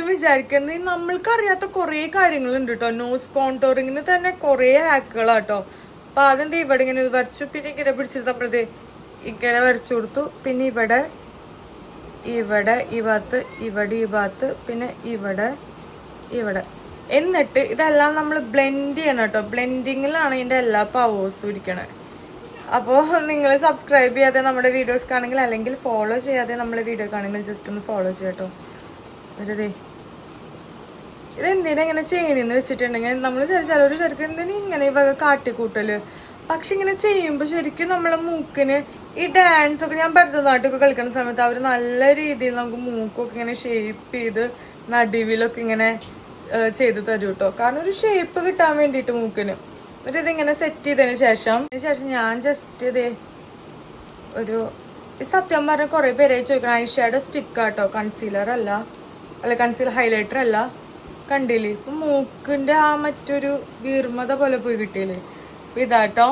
എല്ലാവരും വിചാരിക്കുന്നത് നമ്മൾക്ക് അറിയാത്ത കുറെ കാര്യങ്ങളുണ്ട് കേട്ടോ. നോസ് കോണ്ടോറിങ്ങിന് തന്നെ കുറെ ഹാക്കുകളാട്ടോ. അപ്പൊ അതെന്താ ഇവിടെ ഇങ്ങനെ വരച്ചു, പിന്നെ ഇങ്ങനെ പിടിച്ചിരുന്നപ്പോഴത്തേ ഇങ്ങനെ വരച്ചു കൊടുത്തു. പിന്നെ ഇവിടെ ഇവിടെ ഈ ഭാഗത്ത്, ഇവിടെ ഈ ഭാഗത്ത്, പിന്നെ ഇവിടെ ഇവിടെ. എന്നിട്ട് ഇതെല്ലാം നമ്മൾ ബ്ലെൻഡ് ചെയ്യണം കേട്ടോ. ബ്ലെൻഡിങ്ങിലാണ് ഇതിന്റെ എല്ലാ പവേഴ്സും ഇരിക്കണേ. അപ്പോൾ നിങ്ങൾ സബ്സ്ക്രൈബ് ചെയ്യാതെ നമ്മുടെ വീഡിയോസ് കാണെങ്കിൽ, അല്ലെങ്കിൽ ഫോളോ ചെയ്യാതെ നമ്മുടെ വീഡിയോ കാണെങ്കിൽ ജസ്റ്റ് ഒന്ന് ഫോളോ ചെയ്യട്ടോ. വെറുതെ ഇതെന്തിനാ ഇങ്ങനെ ചെയ്യണെന്ന് വെച്ചിട്ടുണ്ടെങ്കിൽ നമ്മൾ ചിലവർ ശരിക്കും എന്തിനാ ഇങ്ങനെ ഈ വക കാട്ടിക്കൂട്ടല്. പക്ഷെ ഇങ്ങനെ ചെയ്യുമ്പോൾ ശരിക്കും നമ്മളെ മൂക്കിന് ഈ ഡാൻസ് ഒക്കെ, ഞാൻ ഭരതനാട്യമൊക്കെ കളിക്കുന്ന സമയത്ത് അവർ നല്ല രീതിയിൽ നമുക്ക് മൂക്കൊക്കെ ഇങ്ങനെ ഷേപ്പ് ചെയ്ത് നടുവിലൊക്കെ ഇങ്ങനെ ചെയ്ത് തരും കേട്ടോ. കാരണം ഒരു ഷേപ്പ് കിട്ടാൻ വേണ്ടിയിട്ട് മൂക്കിന്. എന്നിട്ട് ഇതിങ്ങനെ സെറ്റ് ചെയ്തതിന് ശേഷം ഞാൻ ജസ്റ്റ് ഇതേ ഒരു, സത്യം പറഞ്ഞ കുറെ പേരെ ചോദിക്കണം, ഐ ഷാഡോ സ്റ്റിക്കാട്ടോ, കൺസീലർ അല്ല, കൺസീലർ ഹൈലൈറ്റർ അല്ല. കണ്ടില്ലേ ഇപ്പൊ മൂക്കിന്റെ ആ മറ്റൊരു വീർമത പോലെ പോയി കിട്ടിയില്ലേ. ഇതാട്ടോ